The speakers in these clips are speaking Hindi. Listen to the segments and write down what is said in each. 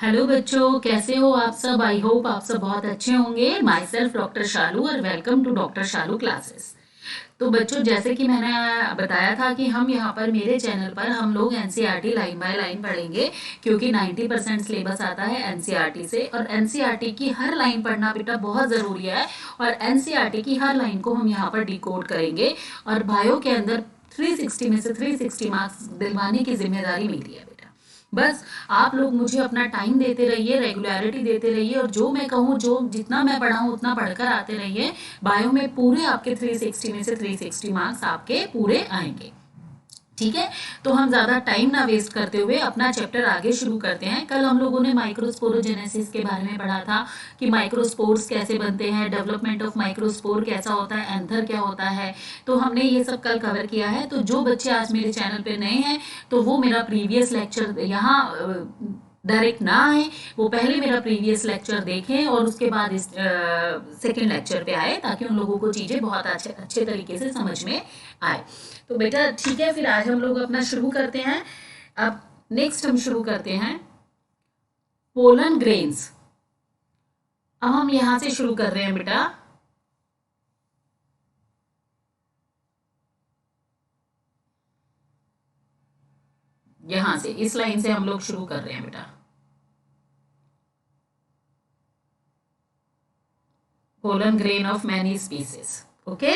हेलो बच्चों, कैसे हो आप सब। आई होप आप सब बहुत अच्छे होंगे। माई सेल्फ डॉक्टर शालू और welcome to doctor Shalu classes. तो बच्चों, जैसे कि मैंने बताया था कि हम यहाँ पर मेरे चैनल पर हम लोग एनसीईआरटी लाइन बाय लाइन पढ़ेंगे, क्योंकि 90% सिलेबस आता है एनसीईआरटी से और एनसीईआरटी की हर लाइन पढ़ना बेटा बहुत ज़रूरी है। और एनसीईआरटी की हर लाइन को हम यहाँ पर डिकोड करेंगे और बायो के अंदर 360 में से 360 मार्क्स दिलवाने की जिम्मेदारी मेरी है बेटा। बस आप लोग मुझे अपना टाइम देते रहिए, रेगुलरिटी देते रहिए और जो मैं कहूँ, जो जितना मैं पढ़ाऊँ उतना पढ़कर आते रहिए। बायो में पूरे आपके 360 में से 360 मार्क्स आपके पूरे आएंगे। ठीक है, तो हम ज्यादा टाइम ना वेस्ट करते हुए अपना चैप्टर आगे शुरू करते हैं। कल हम लोगों ने माइक्रोस्पोरोजेनेसिस के बारे में पढ़ा था कि माइक्रोस्पोर्स कैसे बनते हैं, डेवलपमेंट ऑफ माइक्रोस्पोर कैसा होता है, एंथर क्या होता है। तो हमने ये सब कल कवर किया है। तो जो बच्चे आज मेरे चैनल पे नए हैं तो वो मेरा प्रीवियस लेक्चर यहाँ डायरेक्ट ना आए, वो पहले मेरा प्रीवियस लेक्चर देखें और उसके बाद इस सेकेंड लेक्चर पे आए, ताकि उन लोगों को चीज़ें बहुत अच्छे अच्छे तरीके से समझ में आए। तो बेटा ठीक है, फिर आज हम लोग अपना शुरू करते हैं। अब नेक्स्ट हम शुरू करते हैं पोलन ग्रेन्स। अब हम यहां से शुरू कर रहे हैं बेटा। यहां से इस लाइन से हम लोग शुरू कर रहे हैं बेटा। Pollen grain of many species. Okay,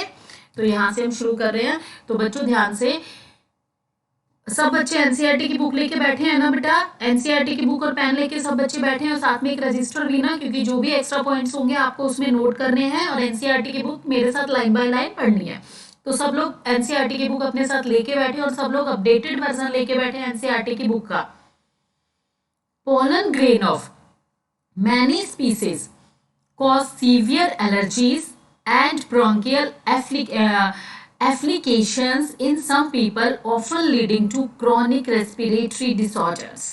तो यहां से हम शुरू कर रहे हैं। तो बच्चों ध्यान से, सब बच्चे एनसीईआरटी की बुक लेके बैठे हैं ना बेटा। एनसीईआरटी की बुक और पेन लेके सब बच्चे बैठे हैं और साथ में एक रजिस्टर भी ना, क्योंकि जो भी एक्स्ट्रा पॉइंट्स होंगे आपको उसमें नोट करने हैं और एनसीईआरटी की बुक मेरे साथ लाइन बाय लाइन पढ़नी है। तो सब लोग एनसीईआरटी की बुक अपने साथ लेके बैठे और सब लोग अपडेटेड वर्जन लेके बैठे एनसीईआरटी की बुक का। Pollen grain of many species cause severe allergies and bronchial afflictions in some people, often leading to chronic respiratory disorders,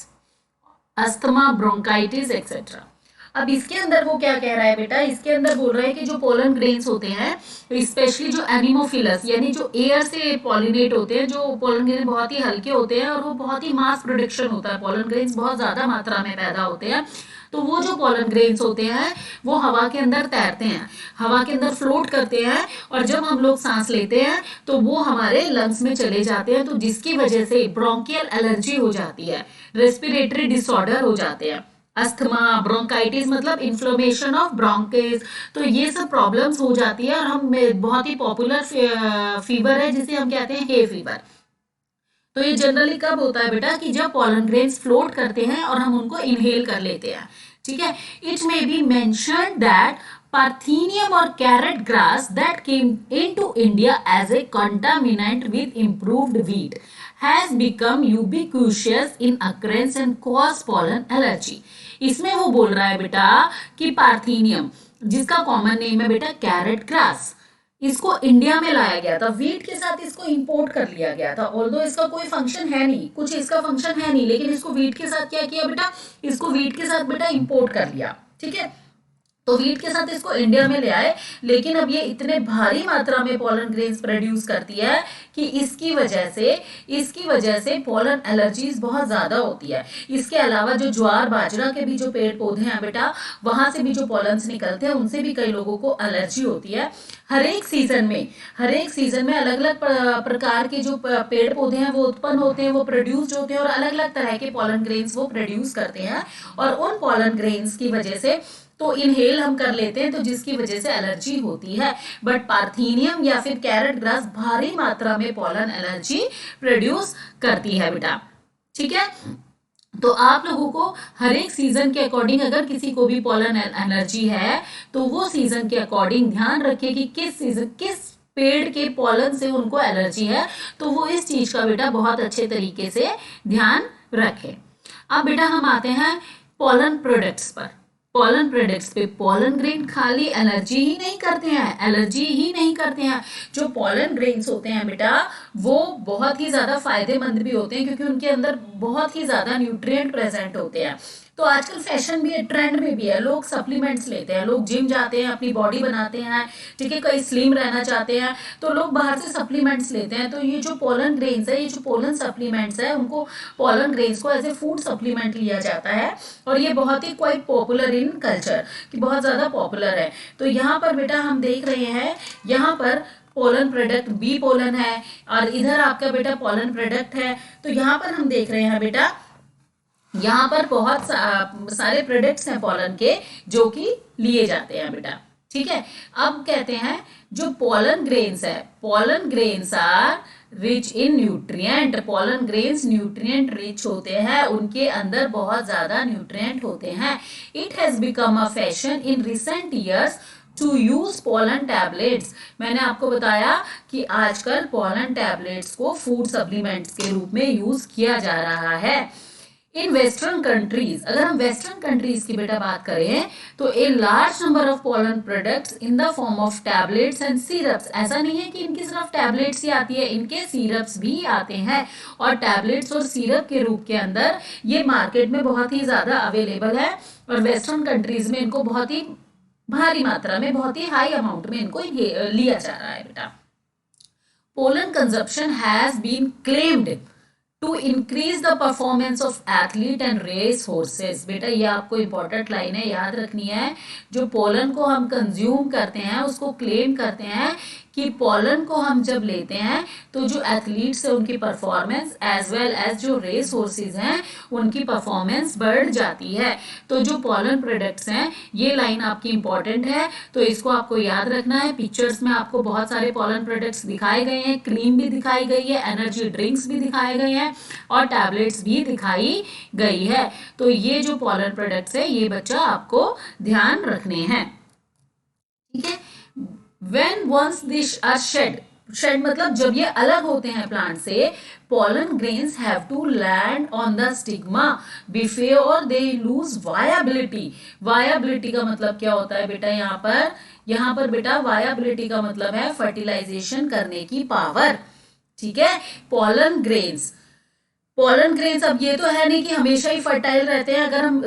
asthma, bronchitis, etc. अब इसके अंदर वो क्या कह रहा है बेटा, इसके अंदर बोल रहा है कि जो पोलन ग्रेन्स होते हैं, स्पेशली जो एनिमोफिलस यानी जो एयर से पॉलिनेट होते हैं, जो पोलन ग्रेन बहुत ही हल्के होते हैं और वो बहुत ही मास प्रोडक्शन होता है, पोलन ग्रेन्स बहुत ज्यादा मात्रा में पैदा होते हैं। तो वो जो पोलन ग्रेन्स होते हैं वो हवा के अंदर तैरते हैं, हवा के अंदर फ्लोट करते हैं और जब हम लोग सांस लेते हैं तो वो हमारे लंग्स में चले जाते हैं, तो जिसकी वजह से ब्रोंकियल एलर्जी हो जाती है, रेस्पिरेटरी डिसऑर्डर हो जाते हैं, अस्थमा, ब्रोंकाइटिस मतलब इन्फ्लेमेशन ऑफ ब्रोंकिस। तो ये सब प्रॉब्लम्स हो जाती है और हम बहुत ही पॉपुलर फीवर है जिसे हम कहते हैं हे फीवर। तो ये जनरली कब होता है बेटा, कि जब पॉलन ग्रेन्स फ्लोट करते हैं और हम उनको इनहेल कर लेते हैं। ठीक है, it may be mentioned that parthenium और carrot grass that came into India as a contaminant with improved wheat has become ubiquitous in occurrence and cause pollen allergy। इसमें वो बोल रहा है बेटा कि पार्थेनियम, जिसका कॉमन नेम है बेटा कैरेट ग्रास, इसको इंडिया में लाया गया था, वीट के साथ इसको इंपोर्ट कर लिया गया था। ऑल्दो इसका कोई फंक्शन है नहीं, कुछ इसका फंक्शन है नहीं, लेकिन इसको वीट के साथ क्या किया बेटा, इसको वीट के साथ बेटा इंपोर्ट कर लिया। ठीक है, तो वीट के साथ इसको इंडिया में ले आए, लेकिन अब ये इतने भारी मात्रा में पोलन ग्रेन्स प्रोड्यूस करती है कि इसकी वजह से पोलन एलर्जीज बहुत ज्यादा होती है। इसके अलावा जो ज्वार बाजरा के भी जो पेड़ पौधे हैं बेटा, वहां से भी जो पोलन्स निकलते हैं उनसे भी कई लोगों को एलर्जी होती है। हर एक सीजन में अलग अलग प्रकार के जो पेड़ पौधे हैं वो उत्पन्न होते हैं, वो प्रोड्यूस होते हैं और अलग अलग तरह के पोलन ग्रेन्स वो प्रोड्यूस करते हैं और उन पोलन ग्रेन्स की वजह से तो इनहेल हम कर लेते हैं, तो जिसकी वजह से एलर्जी होती है। बट पार्थेनियम या फिर कैरेट ग्रास भारी मात्रा में पोलन एलर्जी प्रोड्यूस करती है बेटा। ठीक है, तो आप लोगों को हर एक सीजन के अकॉर्डिंग, अगर किसी को भी पोलन एलर्जी है तो वो सीजन के अकॉर्डिंग ध्यान रखे कि किस पेड़ के पोलन से उनको एलर्जी है, तो वो इस चीज का बेटा बहुत अच्छे तरीके से ध्यान रखे। अब बेटा हम आते हैं पोलन प्रोडक्ट्स पर। पोलन प्रोडक्ट्स पे पोलन ग्रेन खाली एलर्जी ही नहीं करते हैं, जो पोलन ग्रेन्स होते हैं बेटा वो बहुत ही ज्यादा फायदेमंद भी होते हैं, क्योंकि उनके अंदर बहुत ही ज्यादा न्यूट्रिएंट प्रेजेंट होते हैं। तो आजकल फैशन भी है, ट्रेंड में भी है, लोग सप्लीमेंट्स लेते हैं, लोग जिम जाते हैं, अपनी बॉडी बनाते हैं, ठीक है, कहीं स्लिम रहना चाहते हैं तो लोग बाहर से सप्लीमेंट्स लेते हैं। तो ये जो पोलन ग्रेन्स है, ये जो पोलन सप्लीमेंट्स है, उनको पोलन ग्रेन्स को एज ए फूड सप्लीमेंट लिया जाता है और ये बहुत ही क्वाइट पॉपुलर इन कल्चर, कि बहुत ज़्यादा पॉपुलर है। तो यहाँ पर बेटा हम देख रहे हैं, यहाँ पर पोलन प्रोडक्ट बी पोलन है और इधर आपका बेटा पोलन प्रोडक्ट है। तो यहाँ पर हम देख रहे हैं बेटा, यहाँ पर बहुत सारे प्रोडक्ट्स हैं पोलन के जो कि लिए जाते हैं बेटा, ठीक है। अब कहते हैं जो पोलन ग्रेन्स है, pollen grains are rich in nutrient, pollen grains nutrient rich होते हैं, उनके अंदर बहुत ज्यादा न्यूट्रिएंट होते हैं। It has become a fashion in recent years to use pollen tablets. मैंने आपको बताया कि आजकल पोलन टैबलेट्स को फूड सप्लीमेंट्स के रूप में यूज किया जा रहा है। इन वेस्टर्न कंट्रीज, अगर हम वेस्टर्न कंट्रीज की बेटा बात करें तो a large number of pollen products in the form of tablets and syrups, ऐसा नहीं है कि इनकी सिर्फ टैबलेट्स ही आती है, इनके सिरप्स भी आते हैं और टैबलेट्स और सिरप के रूप के अंदर ये मार्केट में बहुत ही ज्यादा अवेलेबल है और वेस्टर्न कंट्रीज में इनको बहुत ही भारी मात्रा में, बहुत ही हाई अमाउंट में इनको लिया जा रहा है बेटा। Pollen consumption has been claimed to increase the performance of athlete and race horses. बेटा ये आपको इंपॉर्टेंट लाइन है, याद रखनी है। जो पोलन को हम कंज्यूम करते हैं उसको क्लेम करते हैं कि पोलन को हम जब लेते हैं तो जो एथलीट्स है उनकी परफॉर्मेंस एज वेल एज जो रेस हॉर्सेस हैं उनकी परफॉर्मेंस बढ़ जाती है। तो जो पोलन प्रोडक्ट्स हैं, ये लाइन आपकी इंपॉर्टेंट है, तो इसको आपको याद रखना है। पिक्चर्स में आपको बहुत सारे पोलन प्रोडक्ट्स दिखाए गए हैं, क्रीम भी दिखाई गई है, एनर्जी ड्रिंक्स भी दिखाए गए हैं और टैबलेट्स भी दिखाई गई है। तो ये जो पोलन प्रोडक्ट्स है ये बच्चा आपको ध्यान रखने हैं, ठीक है। When once these are shed मतलब जब ये अलग होते हैं प्लांट से, pollen grains have to land on the stigma before they lose viability। viability का मतलब क्या होता है बेटा, यहाँ पर बेटा viability का मतलब है फर्टिलाइजेशन करने की पावर, ठीक है। pollen grains अब ये तो है नहीं कि हमेशा ही फर्टाइल रहते हैं। अगर हम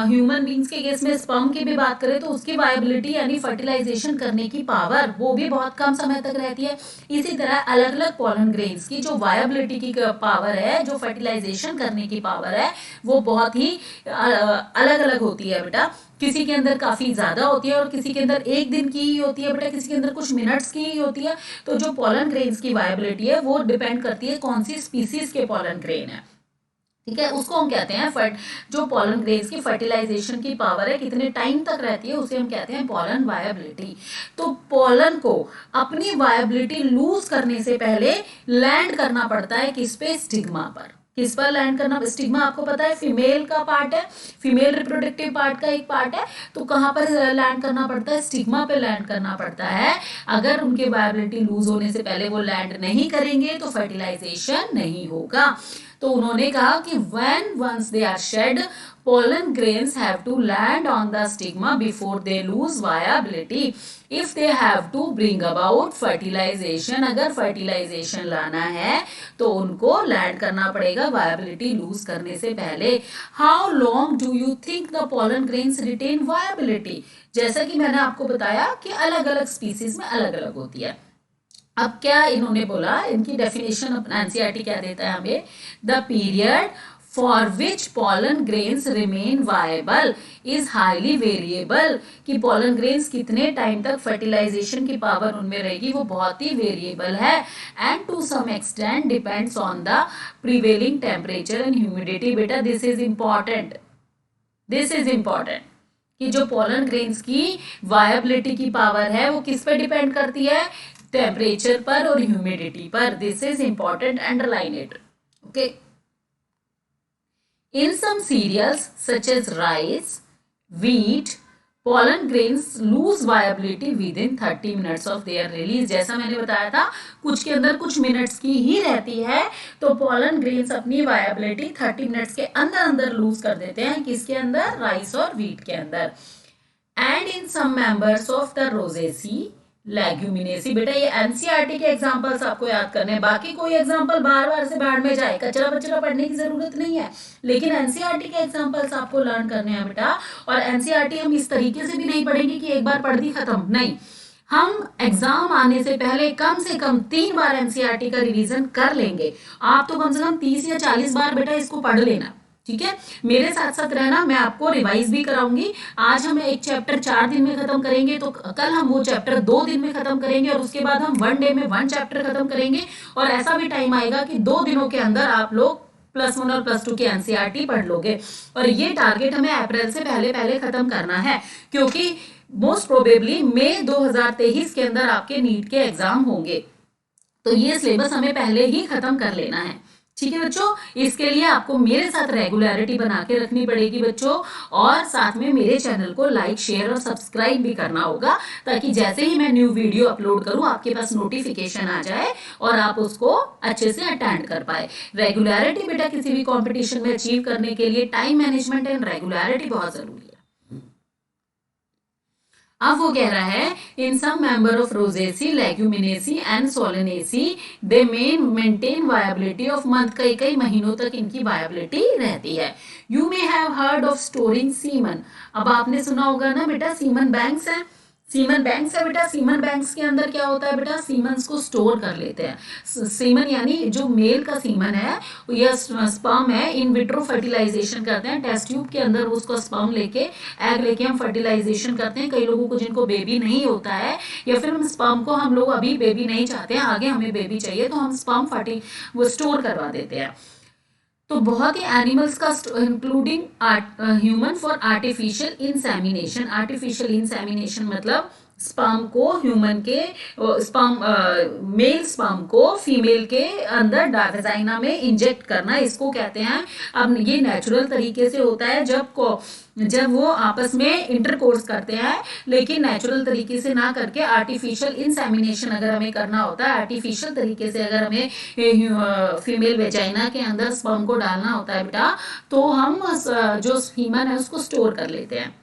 ह्यूमन बींग्स के केस में स्पर्म की भी बात करें तो उसकी वायबिलिटी यानी फर्टिलाइजेशन करने की पावर वो भी बहुत कम समय तक रहती है। इसी तरह अलग अलग पोलन ग्रेन्स की जो वायबिलिटी की पावर है, जो फर्टिलाइजेशन करने की पावर है, वो बहुत ही अलग अलग होती है बेटा। किसी के अंदर काफी ज्यादा होती है और किसी के अंदर एक दिन की ही होती है बेटा, किसी के अंदर कुछ मिनट्स की ही होती है। तो जो पोलन ग्रेन्स की वायबिलिटी है वो डिपेंड करती है कौन सी स्पीसीज के पोलन ग्रेन है, ठीक है। उसको हम कहते हैं जो पोलन ग्रेन्स की फर्टिलाइजेशन की पावर है कितने टाइम तक रहती है, उसे हम कहते हैं पोलन वायबिलिटी। तो पोलन को अपनी वायबिलिटी लूज करने से पहले लैंड करना पड़ता है किस पे, स्टिग्मा पर। किस पर लैंड करना, स्टिग्मा आपको पता है फीमेल का पार्ट है, फीमेल रिप्रोडक्टिव पार्ट का एक पार्ट है। तो कहाँ पर लैंड करना पड़ता है, स्टिग्मा पे लैंड करना पड़ता है। अगर उनके वायबिलिटी लूज होने से पहले वो लैंड नहीं करेंगे तो फर्टिलाइजेशन नहीं होगा। तो उन्होंने कहा कि when once they are shed, pollen grains have to land on the stigma before they lose viability. If they have to bring about fertilization, अगर fertilization लाना है तो उनको लैंड करना पड़ेगा viability लूज करने से पहले। How long do you think the pollen grains retain viability? जैसा कि मैंने आपको बताया कि अलग अलग स्पीसीज में अलग अलग होती है। अब क्या इन्होंने बोला, इनकी डेफिनेशन एनसीईआरटी क्या देता है हमें, the period for which pollen grains remain viable is highly variable, कि पोलन ग्रेन्स कितने टाइम तक फर्टिलाइजेशन की पावर उनमें रहेगी वो बहुत ही वेरिएबल है। And to some extent depends on the prevailing temperature and humidity. बेटा दिस इज इंपॉर्टेंट कि जो पोलन ग्रेन्स की वायबिलिटी की पावर है वो किस पे डिपेंड करती है, टेम्परेचर पर और ह्यूमिडिटी पर। This is important, underline it, okay. In some cereals such as rice, wheat, pollen grains lose viability within 30 minutes of their release. जैसा मैंने बताया था कुछ के अंदर कुछ मिनट्स की ही रहती है, तो पोलन ग्रेन्स अपनी वायबिलिटी 30 मिनट्स के अंदर अंदर लूज कर देते हैं। किसके अंदर, राइस और व्हीट के अंदर। And in some members of the Rosaceae Leguminosae. बेटा ये एनसीईआरटी के एग्जांपल्स आपको याद करने हैं, बाकी कोई एग्जांपल बार बार से बाढ़ में जाए, कचरा बचरा पढ़ने की जरूरत नहीं है, लेकिन एनसीईआरटी के एग्जांपल्स आपको लर्न करने हैं बेटा। और एनसीईआरटी हम इस तरीके से भी नहीं पढ़ेंगे कि एक बार पढ़ दी खत्म, नहीं, हम एग्जाम आने से कम 3 बार एनसीईआरटी का रिवीजन कर लेंगे। आप तो कम से कम 30 या 40 बार बेटा इसको पढ़ लेना, ठीक है। मेरे साथ साथ रहना, मैं आपको रिवाइज भी कराऊंगी। आज हम एक चैप्टर 4 दिन में खत्म करेंगे, तो कल हम वो चैप्टर 2 दिन में खत्म करेंगे, और उसके बाद हम 1 डे में 1 चैप्टर खत्म करेंगे। और ऐसा भी टाइम आएगा कि 2 दिनों के अंदर आप लोग +1 और +2 की एनसीईआरटी पढ़ लोगे। और ये टारगेट हमें अप्रैल से पहले खत्म करना है, क्योंकि मोस्ट प्रोबेबली मई 2023 के अंदर आपके नीट के एग्जाम होंगे, तो ये सिलेबस हमें पहले ही खत्म कर लेना है, ठीक है बच्चों। इसके लिए आपको मेरे साथ रेगुलरिटी बना के रखनी पड़ेगी बच्चों, और साथ में मेरे चैनल को लाइक, शेयर और सब्सक्राइब भी करना होगा, ताकि जैसे ही मैं न्यू वीडियो अपलोड करूं आपके पास नोटिफिकेशन आ जाए और आप उसको अच्छे से अटेंड कर पाए। रेगुलरिटी बेटा किसी भी कॉम्पिटिशन में अचीव करने के लिए टाइम मैनेजमेंट एंड रेगुलरिटी बहुत जरूरी है। अब वो कह रहा है, in some member of Rosaceae, Leguminosae and Solanaceae they maintain viability of month, कई महीनों तक इनकी वायबिलिटी रहती है। You may have heard of storing semen. अब आपने सुना होगा ना बेटा, सीमन बैंक्स है, सीमन बैंक्स है बेटा। सीमन बैंक्स के अंदर क्या होता है बेटा, सीमन्स को स्टोर कर लेते हैं। सीमन यानी जो मेल का सीमन है या स्पर्म है, इन विट्रो फर्टिलाइजेशन करते हैं, टेस्ट ट्यूब के अंदर उसको स्पर्म लेके, एग लेके हम फर्टिलाइजेशन करते हैं। कई लोगों को जिनको बेबी नहीं होता है, या फिर हम स्पर्म को, हम लोग अभी बेबी नहीं चाहते हैं, आगे हमें बेबी चाहिए, तो हम स्पर्म वो स्टोर करवा देते हैं। तो बहुत ही एनिमल्स का, including human, for artificial insemination. Artificial insemination मतलब स्पर्म को, ह्यूमन के स्पर्म, मेल स्पर्म को फीमेल के अंदर वेजाइना में इंजेक्ट करना, इसको कहते हैं। अब ये नेचुरल तरीके से होता है जब वो आपस में इंटरकोर्स करते हैं, लेकिन नेचुरल तरीके से ना करके आर्टिफिशियल इंसेमिनेशन अगर हमें करना होता है, आर्टिफिशियल तरीके से अगर हमें फीमेल वेजाइना के अंदर स्पर्म को डालना होता है बेटा, तो हम जो हीमन है उसको स्टोर कर लेते हैं,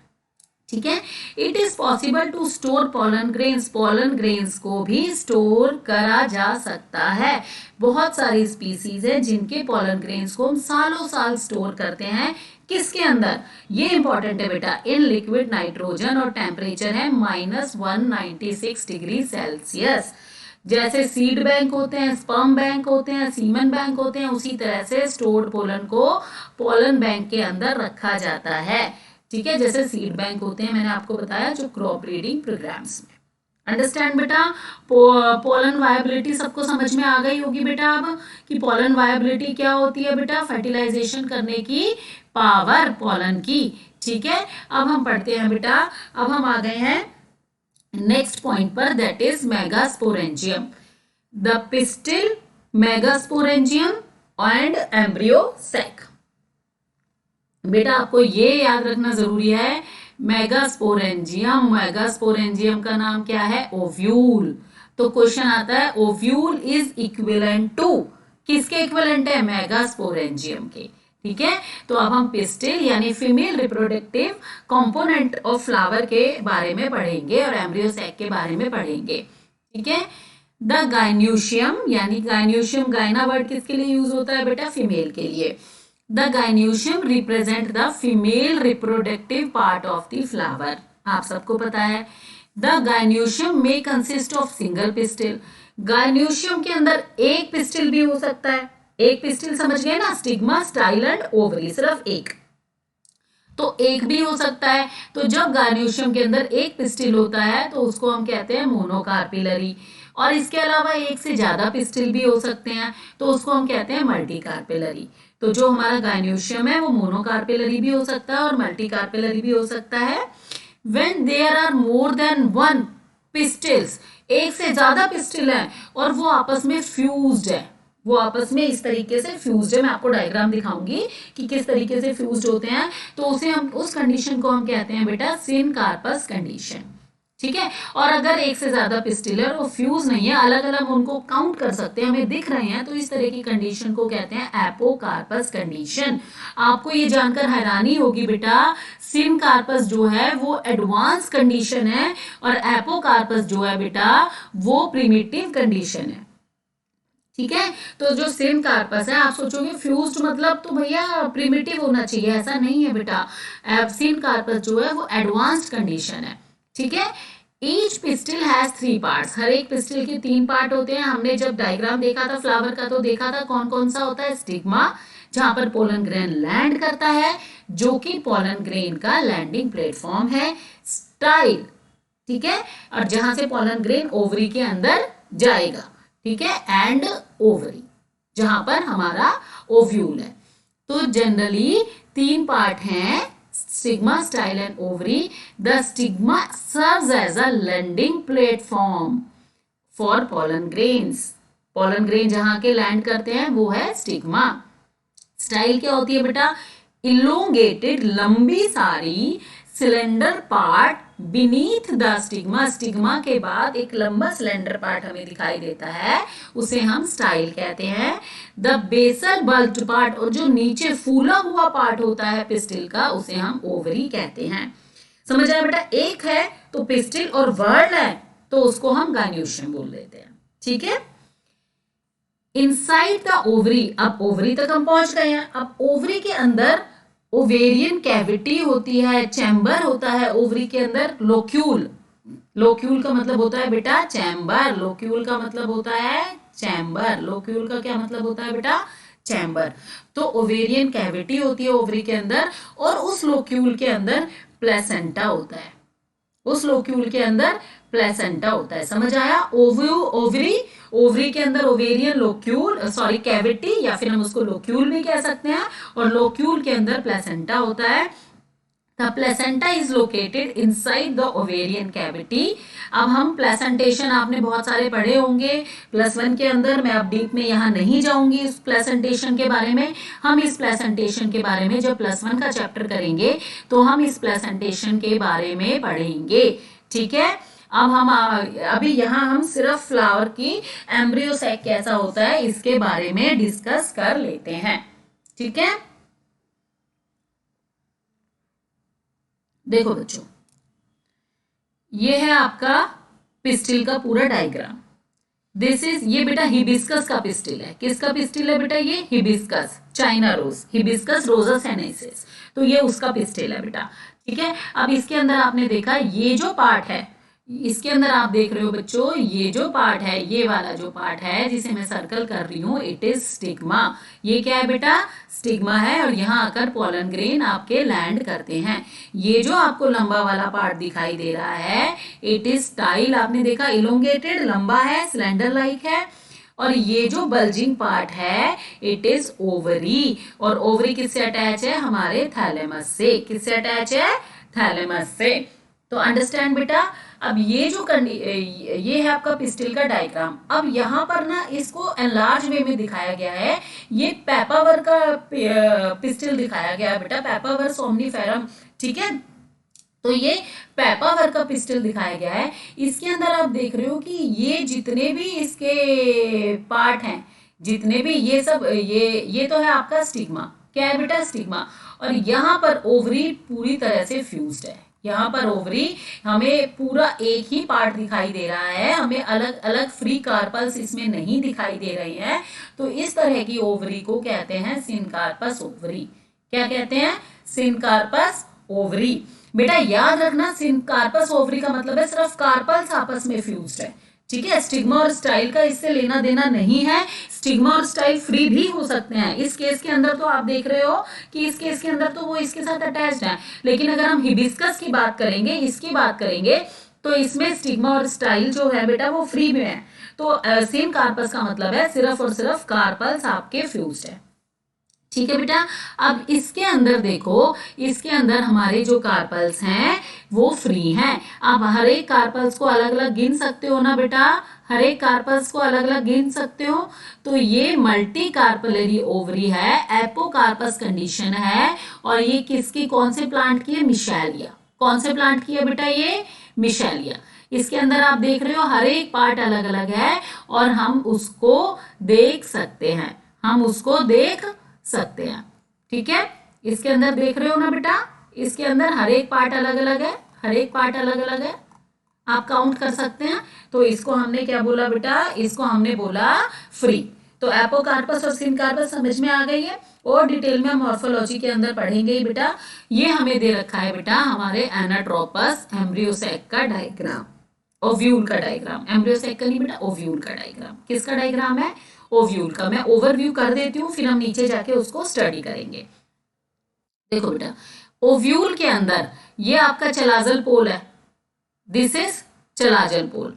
ठीक है। It is possible to store pollen grains. Pollen grains को भी स्टोर करा जा सकता है। बहुत सारी स्पीसीज है जिनके पॉलन ग्रेन्स को हम सालों साल स्टोर करते हैं। किसके अंदर, ये इंपॉर्टेंट है बेटा, इन लिक्विड नाइट्रोजन, और टेम्परेचर है -196 डिग्री सेल्सियस। जैसे सीड बैंक होते हैं, स्पर्म बैंक होते हैं, सीमन बैंक होते हैं, उसी तरह से स्टोर्ड पोलन को पोलन बैंक के अंदर रखा जाता है, ठीक है। जैसे सीड बैंक होते हैं, मैंने आपको बताया, जो क्रॉप ब्रीडिंग प्रोग्राम्स में। अंडरस्टैंड बेटा। पोलन वायबिलिटी सबको समझ में आ गई होगी बेटा अब, कि पोलन वायबिलिटी क्या होती है बेटा, फर्टिलाइजेशन करने की पावर पोलन की, ठीक है। अब हम पढ़ते हैं बेटा, अब हम आ गए हैं नेक्स्ट पॉइंट पर, that is megasporangium. The pistil, megasporangium and embryo sac. बेटा आपको ये याद रखना जरूरी है, मेगास्पोरेंजियम, मेगास्पोरेंजियम का नाम क्या है, ओव्यूल। तो क्वेश्चन आता है, ओव्यूल इज इक्विवेलेंट टू, किसके इक्विवेलेंट है, मेगास्पोरेंजियम के, ठीक है। तो अब हम पिस्टिल यानी female reproductive component of flower के बारे में पढ़ेंगे, और एम्ब्रियो सैक के बारे में पढ़ेंगे, ठीक है। द गाइन्यूशियम, यानी गाइन्यूशियम, गाइना वर्ड किसके लिए यूज होता है बेटा, फीमेल के लिए। The gynoecium represent the female reproductive part of the flower. आप सबको पता है। The gynoecium may consist of single pistil. Gynoecium के अंदर एक पिस्टिल भी हो सकता है। एक पिस्टिल समझ गए ना, स्टिग्मा, स्टाइल एंड ओवरी, सिर्फ एक, तो एक भी हो सकता है। तो जब गाइनोशियम के अंदर एक पिस्टिल होता है तो उसको हम कहते हैं मोनोकार्पिलरी, और इसके अलावा एक से ज्यादा पिस्टिल भी हो सकते हैं तो उसको हम कहते हैं मल्टीकार्पिलरी। तो जो हमारा गाइनोशियम है वो मोनोकार्पिलरी भी हो सकता है और मल्टीकार्पिलरी भी हो सकता है। When there are more than one pistils, एक से ज्यादा पिस्टिल है और वो आपस में फ्यूज्ड है, वो आपस में इस तरीके से फ्यूज्ड है। मैं आपको डायग्राम दिखाऊंगी कि किस तरीके से फ्यूज्ड होते हैं। तो उसे हम, उस कंडीशन को हम कहते हैं बेटा सिनकार्पस कंडीशन, ठीक है। और अगर एक से ज्यादा पिस्टिल है और वो फ्यूज नहीं है, अलग अलग उनको काउंट कर सकते हैं, हमें दिख रहे हैं, तो इस तरह की कंडीशन को कहते हैं एपोकार्पस कंडीशन। आपको ये जानकर हैरानी होगी बेटा, सिनकार्पस जो है वो एडवांस कंडीशन है और एपोकार्पस जो है बेटा वो प्रिमिटिव कंडीशन है। ठीक है, तो जो सिनकार्पस है, आप सोचोगे फ्यूज्ड मतलब तो भैया प्रिमिटिव होना चाहिए, ऐसा नहीं है बेटा। सिनकार्पस जो है वो एडवांस्ड कंडीशन है। ठीक है, ईच पिस्टिल हैज 3 पार्ट्स, हर एक पिस्टिल के 3 पार्ट होते हैं। हमने जब डायग्राम देखा था फ्लावर का तो देखा था कौन कौन सा होता है। स्टिग्मा, जहां पर पोलन ग्रेन लैंड करता है, जो कि पोलन ग्रेन का लैंडिंग प्लेटफॉर्म है। स्टाइल, ठीक है, और जहां से पोलन ग्रेन ओवरी के अंदर जाएगा। ठीक है, एंड ओवरी जहां पर हमारा ओव्यूल है। तो जनरली 3 पार्ट हैं, stigma, style and ovary. The stigma serves as a landing platform for pollen grains. Pollen grain जहां के लैंड करते हैं वो है स्टिग्मा। स्टाइल क्या होती है बेटा? इलोंगेटेड, लंबी सारी cylinder part beneath the stigma, stigma के बाद एक लंबा सिलेंडर पार्ट हमें दिखाई देता है, उसे हम स्टाइल कहते हैं। द बेसल बल्ब्ड पार्ट, और जो नीचे फूला हुआ पार्ट होता है पिस्टिल का, उसे हम ओवरी कहते हैं। समझ आया बेटा? एक है तो पिस्टिल और वर्ड है तो उसको हम गाइन्यूशियम बोल देते हैं। ठीक है, इनसाइड द ओवरी, अब ओवरी तक हम पहुंच गए हैं। अब ओवरी के अंदर ओवेरियन कैविटी होती है, चैम्बर होता है ओवरी के अंदर। लोक्यूल, लोक्यूल का मतलब होता है बेटा चैम्बर, लोक्यूल का मतलब होता है चैम्बर। लोक्यूल का क्या मतलब होता है बेटा? चैम्बर। तो ओवेरियन कैविटी होती है ओवरी के अंदर, और उस लोक्यूल के अंदर प्लेसेंटा होता है। उस लोक्यूल के अंदर प्लेसेंटा होता है। समझ आया? ओवरी, ओवरी के अंदर ओवेरियन लोक्यूल, सॉरी कैविटी, या फिर हम उसको लोक्यूल भी कह सकते हैं, और लोक्यूल के अंदर प्लेसेंटा होता है। The placenta is located inside the ovarian cavity. अब हम प्लेसेंटेशन आपने बहुत सारे पढ़े होंगे +1 के अंदर, मैं अब डीप में यहाँ नहीं जाऊंगी इस प्लेसेंटेशन के बारे में। हम इस प्लेसेंटेशन के बारे में जब +1 का चैप्टर करेंगे तो हम इस प्लेसेंटेशन के बारे में पढ़ेंगे। ठीक है, अब हम अभी यहाँ हम सिर्फ फ्लावर की एम्ब्रियो सैक कैसा होता है इसके बारे में डिस्कस कर लेते हैं। ठीक है, देखो बच्चों, ये है आपका पिस्टिल का पूरा डायग्राम। दिस इज, ये बेटा हिबिस्कस का पिस्टिल है। किसका पिस्टिल है बेटा? ये हिबिस्कस, चाइना रोज, हिबिस्कस रोजा सेनेसिस, तो ये उसका पिस्टिल है बेटा। ठीक है, अब इसके अंदर आपने देखा ये जो पार्ट है, इसके अंदर आप देख रहे हो बच्चों, ये जो पार्ट है, ये वाला जो पार्ट है जिसे मैं सर्कल कर रही हूँ, इट इज स्टिग्मा। ये क्या है बेटा? स्टिग्मा है, और यहाँ आकर पोलन ग्रेन आपके लैंड करते हैं। ये जो आपको लंबा वाला पार्ट दिखाई दे रहा है, इट इज स्टाइल। आपने देखा इलोंगेटेड, लंबा है, सिलेंडर लाइक है। और ये जो बल्जिंग पार्ट है, इट इज ओवरी, और ओवरी किससे अटैच है? हमारे थैलेमस से। किससे अटैच है? थैलेमस से। तो अंडरस्टैंड बेटा। अब ये जो ये है आपका पिस्टिल का डायग्राम। अब यहाँ पर ना इसको एनलार्ज वे में दिखाया गया है। ये पेपावर का पिस्टिल दिखाया गया है बेटा, पेपावर सोमनीफेरम। ठीक है, तो ये पेपावर का पिस्टिल दिखाया गया है। इसके अंदर आप देख रहे हो कि ये जितने भी इसके पार्ट हैं, जितने भी ये सब, ये तो है आपका स्टिग्मा। क्या है बेटा? स्टिग्मा। और यहाँ पर ओवरी पूरी तरह से फ्यूज्ड है। यहाँ पर ओवरी हमें पूरा एक ही पार्ट दिखाई दे रहा है, हमें अलग अलग फ्री कार्पल्स इसमें नहीं दिखाई दे रही हैं। तो इस तरह की ओवरी को कहते हैं सिनकार्पस ओवरी। क्या कहते हैं? Syncarpous ovary. बेटा याद रखना, सिनकार्पस ओवरी का मतलब है सिर्फ कार्पल्स आपस में फ्यूज्ड है। ठीक है, स्टिग्मा और स्टाइल का इससे लेना देना नहीं है। स्टिग्मा और स्टाइल फ्री भी हो सकते हैं। इस केस के अंदर तो आप देख रहे हो कि इस केस के अंदर तो वो इसके साथ अटैच्ड है, लेकिन अगर हम हिबिस्कस की बात करेंगे, इसकी बात करेंगे, तो इसमें स्टिग्मा और स्टाइल जो है बेटा वो फ्री में है। तो सिनकार्पस का मतलब है सिर्फ और सिर्फ कार्पल्स आपके फ्यूज्ड है। ठीक है बेटा, अब इसके अंदर देखो, इसके अंदर हमारे जो कार्पल्स हैं वो फ्री हैं। आप हर एक कार्पल्स को अलग अलग गिन सकते हो ना बेटा? हर एक कार्पल्स को अलग अलग गिन सकते हो। तो ये मल्टी कार्पलरी ओवरी है, एपोकार्पस कंडीशन है, और ये किसकी, कौन से प्लांट की है? मिशेलिया। कौन से प्लांट की है बेटा? ये मिशेलिया। इसके अंदर आप देख रहे हो हर एक पार्ट अलग अलग है, और हम उसको देख सकते हैं, हम उसको देख सकते हैं। ठीक है, इसके अंदर देख रहे हो ना बेटा? इसके अंदर हर एक पार्ट अलग अलग है, हर एक पार्ट अलग अलग है, आप काउंट कर सकते हैं। तो इसको हमने क्या बोला बेटा, इसको हमने बोला फ्री। तो एपोकार्पस और सिनकार्पस समझ में आ गई है, और डिटेल में मॉर्फोलॉजी के अंदर पढ़ेंगे ही बेटा। ये हमें दे रखा है बेटा हमारे एनाट्रोपस एम्ब्रियोसैक का डायग्राम, ओव्यूल का डायग्राम, एम्ब्रियोसैक का नहीं बेटा, ओव्यूल का डायग्राम। किसका डायग्राम है, ओव्यूल का। मैं ओवरव्यू कर देती हूँ, फिर हम नीचे जाके उसको स्टडी करेंगे। देखो बेटा, ओव्यूल के अंदर ये आपका चलाजल पोल है, दिस इज चलाजल पोल।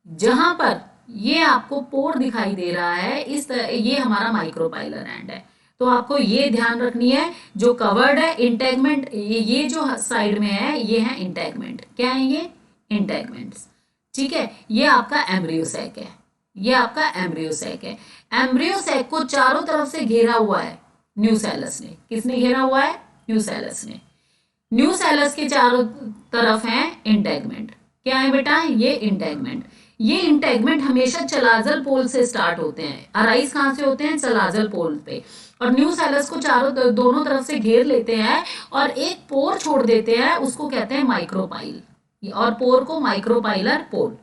जहां पर ये आपको पोर दिखाई दे रहा है, इस तरह ये हमारा माइक्रोपाइलर एंड है। तो आपको ये ध्यान रखनी है, जो कवर्ड है इंटैगमेंट, ये जो साइड में है ये है इंटैगमेंट। क्या है ये, इंटैगमेंट्स। ठीक है, ये आपका एम्ब्रियोसैक है, ये आपका एम्ब्रियोसैक है। एम्ब्रियोसैक को चारों तरफ से घेरा हुआ है न्यूसेलस ने। किसने घेरा हुआ है, न्यूसेलस ने। न्यूसेलस के चारों तरफ है इंटैगमेंट। क्या है बेटा, ये इंटैगमेंट। ये इंटैगमेंट हमेशा चलाजल पोल से स्टार्ट होते हैं। अराइज कहाँ से होते हैं, चलाजल पोल पे, और न्यूसेलस को चारों दोनों तरफ से घेर लेते हैं और एक पोर छोड़ देते हैं, उसको कहते हैं माइक्रोपाइल, और पोर को माइक्रोपाइलर पोल।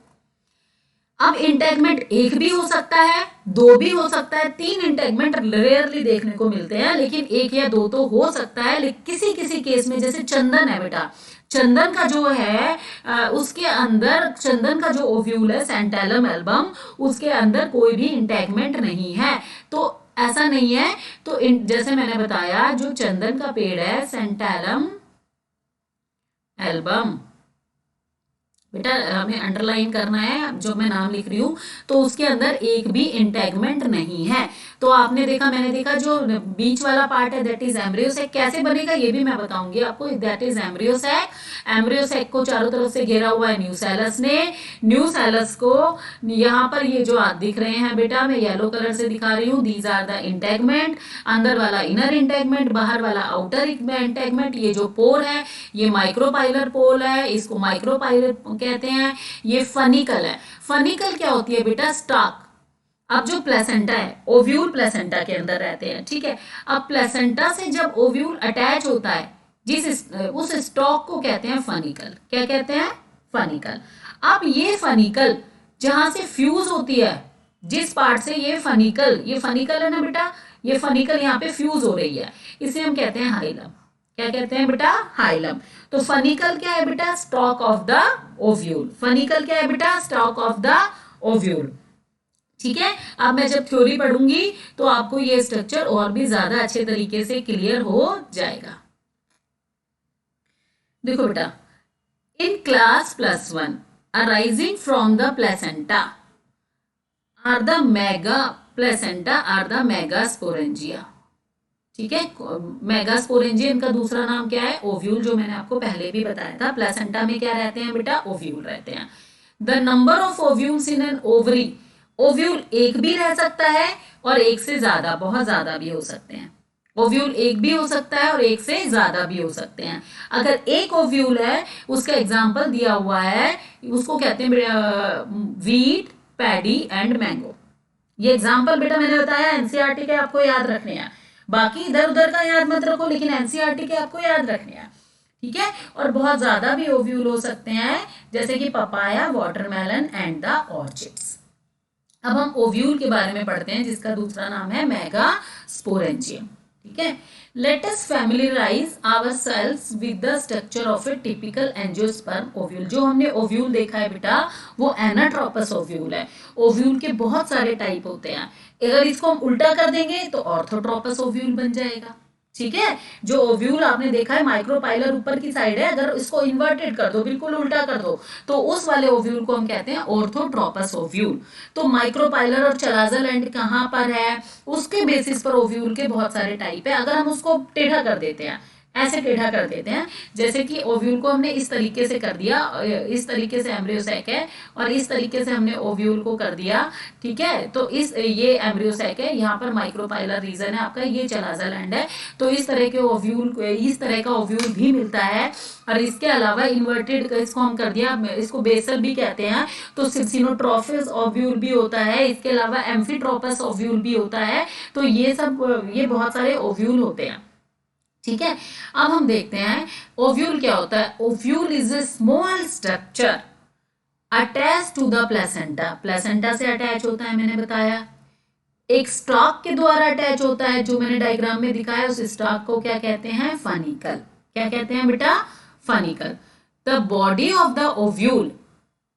अब इंटैगमेंट एक भी हो सकता है, दो भी हो सकता है, तीन इंटैगमेंट रेयरली देखने को मिलते हैं, लेकिन एक या दो तो हो सकता है। लेकिन किसी किसी केस में, जैसे चंदन है बेटा, चंदन का जो है उसके अंदर, चंदन का जो ओव्यूल है सेंटेलम एल्बम, उसके अंदर कोई भी इंटैगमेंट नहीं है। तो ऐसा नहीं है। तो जैसे मैंने बताया, जो चंदन का पेड़ है सेंटेलम एल्बम, बेटा हमें अंडरलाइन करना है जो मैं नाम लिख रही हूं, तो उसके अंदर एक भी इंटैगमेंट नहीं है। तो आपने देखा, मैंने देखा, जो बीच वाला पार्ट है दैट इज एम्ब्रियोसैक। कैसे बनेगा ये भी मैं बताऊंगी आपको। That is embryo sac. एम्ब्रियोसैक को चारों तरफ से घेरा हुआ है न्यूसेलस ने। न्यूसेलस को यहाँ पर ये जो दिख रहे हैं बेटा, मैं येलो कलर से दिखा रही हूँ, दीज आर द इंटैगमेंट। अंदर वाला इनर इंटैगमेंट, बाहर वाला आउटर इंटैगमेंट। ये जो पोर है ये माइक्रोपाइलर पोल है, इसको माइक्रोपाइलर कहते हैं। ये फनिकल है। फनिकल क्या होती है बेटा, स्टॉक। अब जो प्लेसेंटा है, ओव्यूल प्लेसेंटा के अंदर रहते हैं, ठीक है। अब प्लेसेंटा से जब ओव्यूल अटैच होता है, उस स्टॉक को कहते हैं फनिकल। क्या कहते हैं, फनिकल। अब ये फनिकल जहां से फ्यूज होती है, जिस पार्ट से ये फनिकल है ना बेटा, ये फनिकल यहाँ पे फ्यूज हो रही है, इसे हम कहते हैं हाइलम। क्या कहते हैं बेटा, हाइलम। तो फनिकल क्या है बेटा, stock of the ovule. Funicle क्या है बेटा, स्टॉक ऑफ द ओव्यूल। ठीक है। अब मैं जब थ्योरी पढ़ूंगी तो आपको ये स्ट्रक्चर और भी ज्यादा अच्छे तरीके से क्लियर हो जाएगा। देखो बेटा, in class +1 arising from the placenta are the megasporangia. ठीक है, मेगास्पोरेंजिया इनका दूसरा नाम क्या है, ओव्यूल, जो मैंने आपको पहले भी बताया था। प्लेसेंटा में क्या रहते हैं बेटा, ओव्यूल रहते हैं। The number of ovules in an ovary, ovule एक भी रह सकता है और एक से ज्यादा, बहुत ज्यादा भी हो सकते हैं। ओव्यूल एक भी हो सकता है और एक से ज्यादा भी हो सकते हैं। अगर एक ओव्यूल है, उसका एग्जाम्पल दिया हुआ है, उसको कहते हैं वीट, पैडी एंड मैंगो। ये एग्जाम्पल बेटा मैंने बताया एनसीईआरटी के आपको याद रखने हैं, बाकी इधर उधर का याद मत रखो, लेकिन एनसीईआरटी के आपको याद रखने हैं। ठीक है। और बहुत ज्यादा भी ओव्यूल हो सकते हैं, जैसे कि papaya, watermelon and the orchids. अब हम ओव्यूल के बारे में पढ़ते हैं, जिसका दूसरा नाम है मेगास्पोरेंजियम। ठीक है। Let us familiarise ourselves with the structure of a typical angiosperm ovule. जो हमने ओव्यूल देखा है बेटा, वो एनाट्रोपस ओव्यूल है। ओव्यूल के बहुत सारे टाइप होते हैं। अगर इसको हम उल्टा कर देंगे तो ऑर्थोट्रोपस ओव्यूल बन जाएगा। ठीक है। जो ओव्यूल आपने देखा है माइक्रोपाइलर ऊपर की साइड है, अगर इसको इन्वर्टेड कर दो, बिल्कुल उल्टा कर दो, तो उस वाले ओव्यूल को हम कहते हैं ऑर्थोट्रोपस ओव्यूल। तो माइक्रोपाइलर और चलाजल एंड कहाँ पर है, उसके बेसिस पर ओव्यूल के बहुत सारे टाइप है। अगर हम उसको टेढ़ा कर देते हैं, ऐसे टेढ़ा कर देते हैं, जैसे कि ओव्यूल को हमने इस तरीके से कर दिया, इस तरीके से एम्ब्रियोसैक है और इस तरीके से हमने ओव्यूल को कर दिया। ठीक है। तो ये एम्ब्रियोसैक है, यहाँ पर माइक्रोपाइलर रीजन है आपका, ये चलाजल एंड है। तो इस तरह के ओव्यूल, इस तरह का ओव्यूल भी मिलता है। और इसके अलावा इन्वर्टेड इसको हम कर दिया, इसको बेसल भी कहते हैं। तो सिनोट्रोफिस ओव्यूल भी होता है, इसके अलावा एम्फीट्रोपस ओव्यूल भी होता है। तो ये सब, ये बहुत सारे ओव्यूल होते हैं। ठीक है, अब हम देखते हैं ओव्यूल क्या होता है। Ovule is a small structure attach to the placenta, placenta से अटैच होता है, मैंने बताया। एक स्टॉक के द्वारा अटैच होता है, जो मैंने डायग्राम में दिखाया, उस स्टॉक को क्या कहते हैं, फनिकल। क्या कहते हैं बेटा, funicle. The body of the ovule,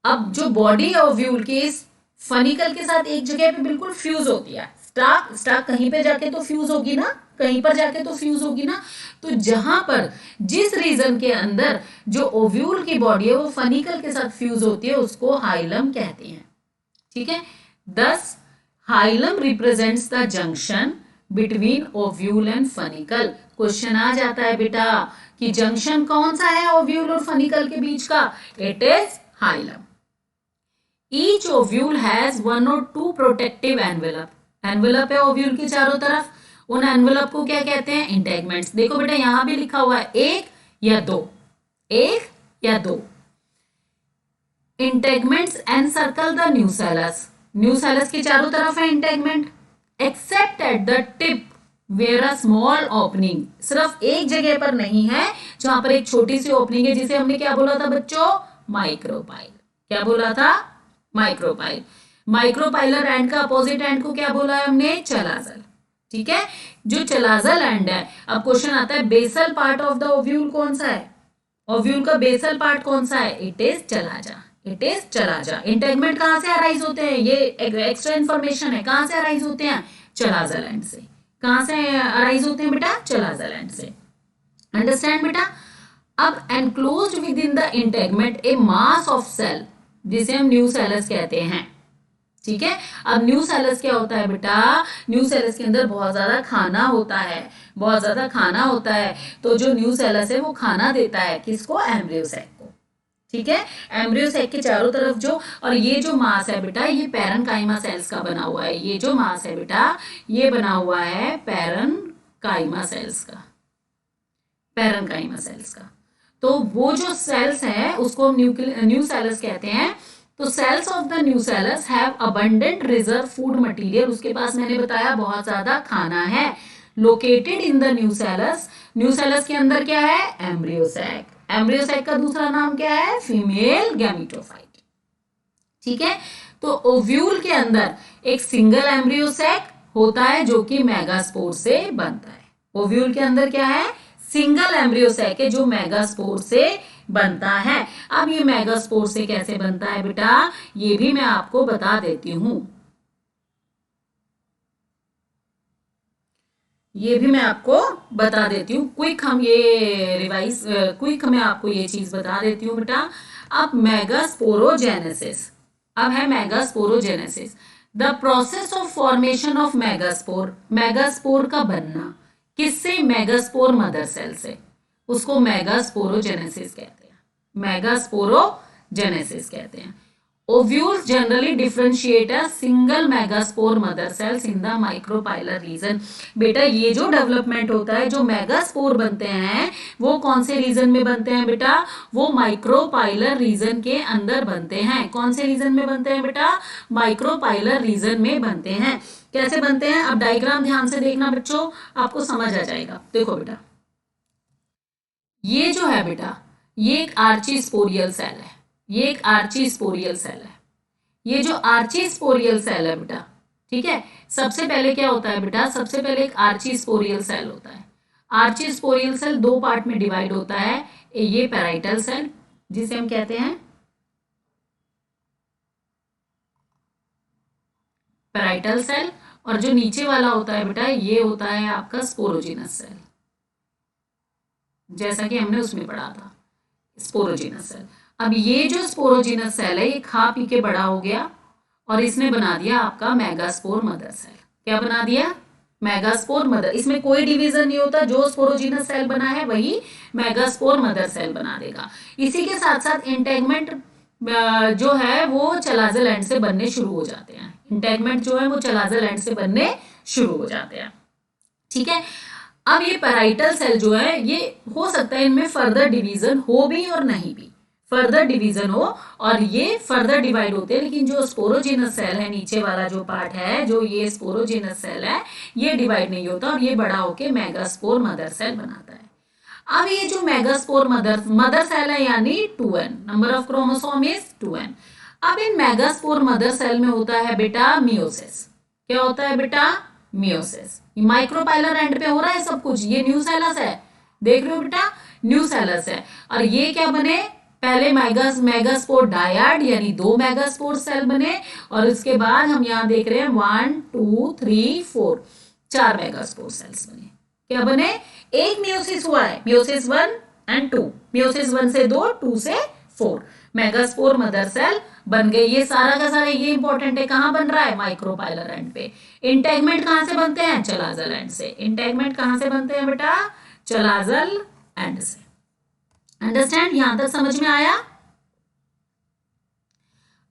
अब जो बॉडी है ओव्यूल की इस फनिकल के साथ एक जगह पे बिल्कुल फ्यूज होती है। स्टॉक स्टॉक कहीं पे जाके तो फ्यूज होगी ना, कहीं पर जाके तो फ्यूज होगी ना। तो जहां पर जिस रीजन के अंदर जो ओव्यूल की बॉडी है वो फनिकल के साथ फ्यूज होती है उसको हाइलम कहते हैं। ठीक है, this hilum represents the junction between ovule and funicle. Question आ जाता है बेटा कि जंक्शन कौन सा है ओव्यूल और फनिकल के बीच का, it is hilum. Each ovule has one और टू प्रोटेक्टिव एनवेलप, एनवेलप है ओव्यूल के चारों तरफ, उन एनवेलप को क्या कहते हैं, इंटेगमेंट्स। देखो बेटा यहां भी लिखा हुआ है एक या दो, एक या दो। Integuments encircle the nucellus, nucellus के चारों तरफ है integument, except at the tip where a small opening, सिर्फ एक जगह पर नहीं है जहां पर एक छोटी सी ओपनिंग है, जिसे हमने क्या बोला था बच्चों, माइक्रोपाइल। क्या बोला था, माइक्रोपाइल। माइक्रोपाइलर एंड का अपोजिट एंड को क्या बोला है हमने, चलाजल। ठीक है, जो चलाजल एंड है। अब क्वेश्चन आता है basal part of the ovule कौन सा है, ओव्यूल का बेसल पार्ट कौन सा है, it is chalaza, it is chalaza. Integument कहां से अराइज होते हैं, ये एक्स्ट्रा इंफॉर्मेशन है, कहां से अराइज होते हैं, चलाजल एंड से। कहां से अराइज होते हैं बेटा, चलाजल एंड से। अंडरस्टैंड बेटा। अब enclosed within the integument a mass of cell, जिसे हम न्यूसेलस कहते हैं। ठीक है, अब न्यूसेलस क्या होता है बेटा, न्यूसेलस के अंदर बहुत ज्यादा खाना होता है, बहुत ज्यादा खाना होता है। तो जो न्यूसेलस है वो खाना देता है किसको, एम्ब्रियोसैक को। ठीक है, एम्ब्रियोसैक के चारों तरफ जो, और ये जो मास है बेटा ये पैरेन्काइमा सेल्स का बना हुआ है, ये जो मास है बेटा ये बना हुआ है पैरेन्काइमा सेल्स का, पैरेन्काइमा सेल्स का। तो वो जो सेल्स है उसको न्यूसेलस कहते हैं। तो cells of the nucellus have abundant reserve food material, उसके पास मैंने बताया बहुत ज्यादा खाना है। Located in the nucellus, nucellus के अंदर क्या है, एम्ब्रियोसैक। एम्ब्रियोसैक का दूसरा नाम क्या है, फीमेल गैमेटोफाइट। ठीक है, तो ओव्यूल के अंदर एक सिंगल एम्ब्रियोसैक होता है जो कि मेगास्पोर से बनता है। ओव्यूल के अंदर क्या है, सिंगल एम्ब्रियोसैक है जो मेगास्पोर से बनता है। अब ये मेगास्पोर से कैसे बनता है बेटा, ये भी मैं आपको बता देती हूं, ये भी मैं आपको बता देती हूँ। क्विक हम ये रिवाइज, क्विक मैं आपको ये चीज बता देती हूँ बेटा। अब मेगास्पोरोजेनेसिस, अब है megasporogenesis, the process of formation of megaspore, megaspore का बनना किससे, मेगास्पोर मदर सेल से, उसको मेगास्पोरोजेनेसिस कहते हैं, मेगास्पोरोजेनेसिस कहते हैं। Ovules generally differentiate a single megaspore mother cells in the micropylar reason. बेटा ये जो डेवलपमेंट होता है, जो मेगास्पोर बनते हैं वो कौन से रीजन में बनते हैं बेटा, वो माइक्रोपाइलर रीजन के अंदर बनते हैं। कौन से रीजन में बनते हैं बेटा, माइक्रोपाइलर रीजन में बनते हैं। कैसे बनते हैं, अब डायग्राम ध्यान से देखना बच्चों, आपको समझ आ जाएगा। देखो बेटा ये जो है बेटा ये एक आर्चीस्पोरियल सेल है, ये एक आर्चीस्पोरियल सेल है। ये जो आर्चीस्पोरियल सेल है बेटा, ठीक है, सबसे पहले क्या होता है बेटा, सबसे पहले एक आर्चीस्पोरियल सेल होता है। आर्चीस्पोरियल सेल दो पार्ट में डिवाइड होता है, ये पैराइटल सेल जिसे हम कहते हैं पैराइटल सेल, और जो नीचे वाला होता है बेटा ये होता है आपका स्पोरोजिनस सेल, जैसा कि हमने उसमें पढ़ा था, स्पोरोजिनस सेल। अब ये जो स्पोरोजिनस सेल है ये खा पी के बड़ा हो गया और इसने बना दिया आपका मेगास्पोर मदर सेल। क्या बना दिया, मेगास्पोर मदर। इसमें कोई डिवीजन नहीं होता, जो स्पोरोजिनस सेल बना है वही मेगास्पोर मदर सेल बना देगा। इसी के साथ साथ इंटेगमेंट जो है वो चलाजल एंड से बनने शुरू हो जाते हैं, इंटेगमेंट जो है वो चलाजल एंड से बनने शुरू हो जाते हैं। ठीक है, अब ये पैराइटल सेल जो है ये हो सकता है इनमें फर्दर डिवीजन हो भी और नहीं भी, फर्दर डिवीजन हो और ये फर्दर डिवाइड होते हैं, लेकिन जो स्पोरोजिनस सेल है, नीचे वाला जो पार्ट है, जो ये स्पोरोजिनस सेल है, ये डिवाइड नहीं होता और ये बड़ा होके मेगास्पोर मदर सेल बनाता है। अब ये जो मेगास्पोर मदर सेल है यानी 2n, number of chromosome is 2n। अब इन मेगास्पोर मदर सेल में होता है बेटा मियोसिस। क्या होता है बेटा? मियोसिस। माइक्रोपाइलर एंड पे हो रहा है सब कुछ। ये न्यूसेलस है, देख रहे हो बेटा, न्यूसेलस है। और ये क्या बने? पहले मेगास्पोर डायड यानी 2 मेगास्पोर सेल बने और उसके बाद हम यहाँ देख रहे हैं 1 2 3 4 4 मेगास्पोर सेल्स बने। क्या बने? एक मियोसिस हुआ है, मियोसिस 1 एंड 2, मियोसिस 1 से 2, 2 से 4, मेगास्पोर मदर सेल बन गए। ये सारा का सारा ये इंपॉर्टेंट है, कहां बन रहा है? माइक्रोपाइलर एंड पे। इंटेगमेंट कहां से बनते हैं? चलाजल एंड से। इंटेगमेंट कहां से बनते हैं बेटा? चलाजल एंड से। अंडरस्टैंड? यहां तक समझ में आया?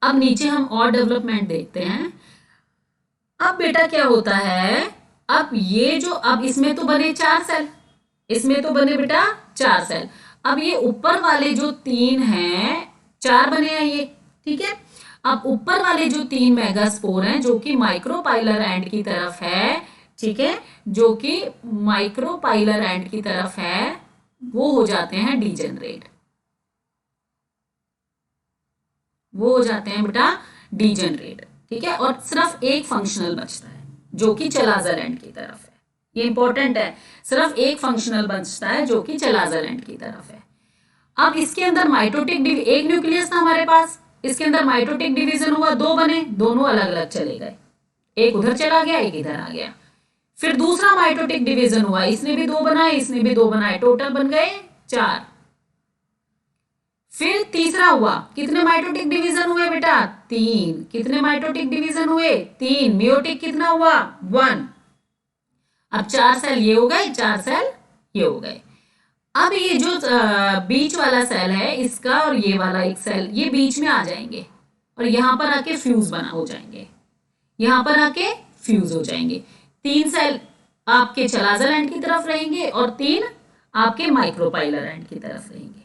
अब नीचे हम और डेवलपमेंट देखते हैं। अब बेटा क्या होता है, अब ये जो, अब इसमें तो बने 4 सेल, इसमें तो बने बेटा 4 सेल। अब ये ऊपर वाले जो 3 हैं, 4 बने हैं ये, ठीक है। अब ऊपर वाले जो 3 मेगास्पोर हैं जो कि माइक्रोपाइलर एंड की तरफ है, ठीक है, जो कि माइक्रोपाइलर एंड की तरफ है, वो हो जाते हैं डीजेनरेट, वो हो जाते हैं बेटा डीजेनरेट, ठीक है। और सिर्फ एक फंक्शनल बचता है जो कि चलाजल एंड की तरफ है। ये इंपॉर्टेंट है, सिर्फ एक फंक्शनल बचता है जो कि चलाजल एंड की तरफ है। अब इसके अंदर माइटोटिक एक न्यूक्लियस था हमारे पास, इसके अंदर माइटोटिक डिवीजन हुआ, 2 बने, दोनों अलग अलग चले गए, एक उधर चला गया, एक इधर आ गया। फिर दूसरा माइटोटिक डिवीजन हुआ, इसने भी 2 बनाए, इसने भी 2 बनाए, टोटल बन गए 4। फिर तीसरा हुआ, कितने माइटोटिक डिवीजन हुए बेटा? 3। कितने माइटोटिक डिवीजन हुए? 3। मियोटिक कितना हुआ? 1। अब 4 सेल ये हो गए, 4 सेल ये हो गए। अब ये जो बीच वाला सेल है इसका और ये वाला एक सेल, ये बीच में आ जाएंगे और यहां पर आके फ्यूज बना हो जाएंगे, यहां पर आके फ्यूज हो जाएंगे। 3 सेल आपके चलाजल एंड की तरफ रहेंगे और 3 आपके माइक्रोपाइलर एंड की तरफ रहेंगे।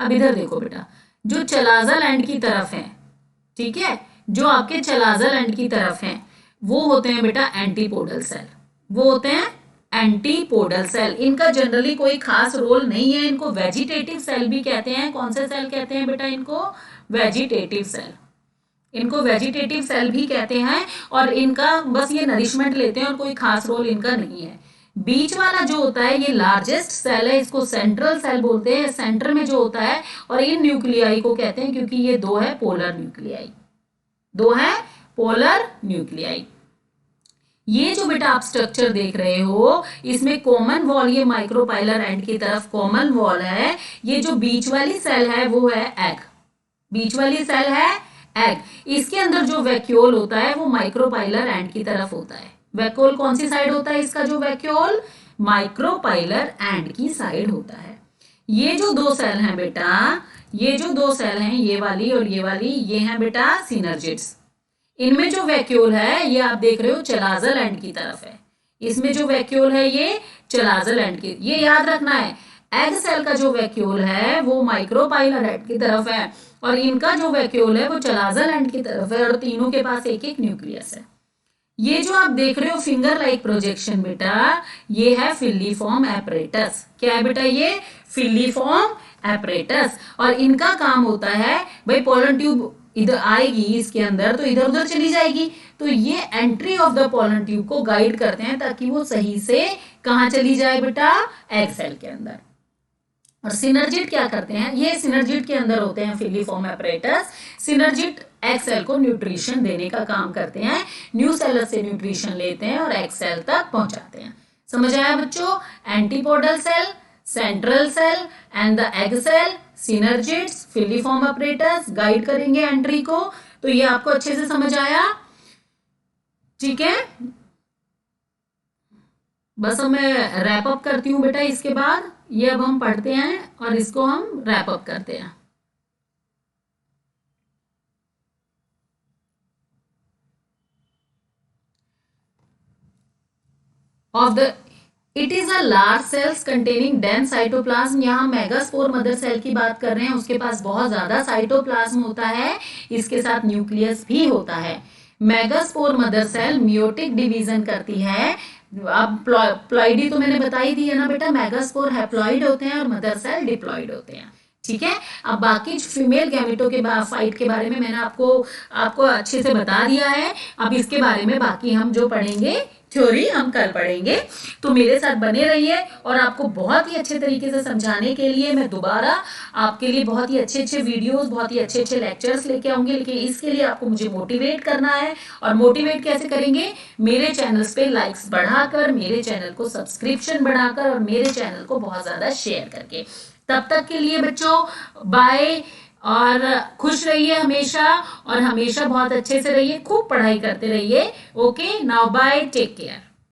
अब इधर देखो बेटा, जो चलाजल एंड की तरफ है, ठीक है, जो आपके चलाजल एंड की तरफ है, वो होते हैं बेटा एंटीपोडल सेल, वो होते हैं एंटीपोडल सेल। इनका जनरली कोई खास रोल नहीं है, इनको वेजिटेटिव सेल भी कहते हैं। कौन से सेल कहते हैं बेटा इनको? वेजिटेटिव सेल, इनको वेजिटेटिव सेल भी कहते हैं। और इनका बस ये नरिशमेंट लेते हैं और कोई खास रोल इनका नहीं है। बीच वाला जो होता है ये लार्जेस्ट सेल है, इसको सेंट्रल सेल बोलते हैं, सेंटर में जो होता है। और इन न्यूक्लियाई को कहते हैं क्योंकि ये 2 है पोलर न्यूक्लियाई, 2 है पोलर न्यूक्लियाई। ये जो बेटा आप स्ट्रक्चर देख रहे हो, इसमें कॉमन वॉल, ये माइक्रोपाइलर एंड की तरफ कॉमन वॉल है। ये जो बीच वाली सेल है वो है एग, बीच वाली सेल है एग। इसके अंदर जो वैक्यूल होता है वो माइक्रोपाइलर एंड की तरफ होता है। वैक्यूल कौन सी साइड होता है इसका? जो वैक्यूल माइक्रोपाइलर एंड की साइड होता है। ये जो 2 सेल हैं बेटा, ये जो 2 सेल हैं, ये वाली और ये वाली, ये हैं बेटा सिनर्जिड्स। इनमें जो वैक्यूल है ये आप देख रहे हो चलाजल एंड की तरफ है, इसमें जो वैक्यूल है ये चलाजल एंड की, ये याद रखना है। एग सेल का जो वैक्यूल है वो माइक्रोपाइलर एंड की तरफ है और इनका जो वैक्यूल है वो चलाजल एंड की तरफ है और तीनों के पास एक एक न्यूक्लियस है। ये जो आप देख रहे हो फिंगर लाइक प्रोजेक्शन बेटा, ये है फिलीफॉर्म एपरेटस। क्या है बेटा? ये फिलीफॉर्म एपरेटस। और इनका काम होता है भाई, पोलन ट्यूब इधर आएगी इसके अंदर तो इधर उधर चली जाएगी, तो ये entry of the pollen tube को गाइड करते हैं ताकि वो सही से कहां चली जाए बेटा? एग सेल के अंदर। और सिनर्जिड क्या करते हैं? ये सिनर्जिड के अंदर होते हैं filiform apparatus. Synergid egg cell को न्यूट्रिशन देने का काम करते हैं, न्यू सेलर से न्यूट्रिशन लेते हैं और एग सेल तक पहुंचाते हैं। समझ आया बच्चों? Antipodal cell, central cell and the egg cell, synergids, filiform apparatus guide करेंगे एंट्री को। तो ये आपको अच्छे से समझ आया? ठीक है, बस अब मैं रैप अप करती हूँ बेटा। इसके बाद ये अब हम पढ़ते हैं और इसको हम रैप अप करते हैं। Of the it is a large cells containing dense cytoplasm. यहाँ मेगास्पोर मदर सेल की बात कर रहे हैं, उसके पास बहुत ज्यादा साइटोप्लाज्म होता है, इसके साथ न्यूक्लियस भी होता है। Megaspore mother cell meiotic division करती है। अब प्लॉइडी तो मैंने बता ही दी है ना बेटा, मेगास्पोर हैप्लॉइड होते हैं और मदर सेल डिप्लॉइड होते हैं। ठीक है, अब बाकी फीमेल गैमेटो के फाइट के बारे में मैंने आपको अच्छे से बता दिया है। अब इसके बारे में बाकी हम जो पढ़ेंगे थ्योरी हम कल पढ़ेंगे। तो मेरे साथ बने रहिए, और आपको बहुत ही अच्छे तरीके से समझाने के लिए मैं दोबारा आपके लिए बहुत ही अच्छे अच्छे वीडियोस, बहुत ही अच्छे अच्छे लेक्चर्स लेके आऊंगी। लेकिन इसके लिए आपको मुझे मोटिवेट करना है, और मोटिवेट कैसे करेंगे? मेरे चैनल्स पे लाइक्स बढ़ाकर, मेरे चैनल को सब्सक्रिप्शन बढ़ाकर, और मेरे चैनल को बहुत ज्यादा शेयर करके। तब तक के लिए बच्चों बाय, और खुश रहिए हमेशा, और हमेशा बहुत अच्छे से रहिए, खूब पढ़ाई करते रहिए। Okay, now bye, take care.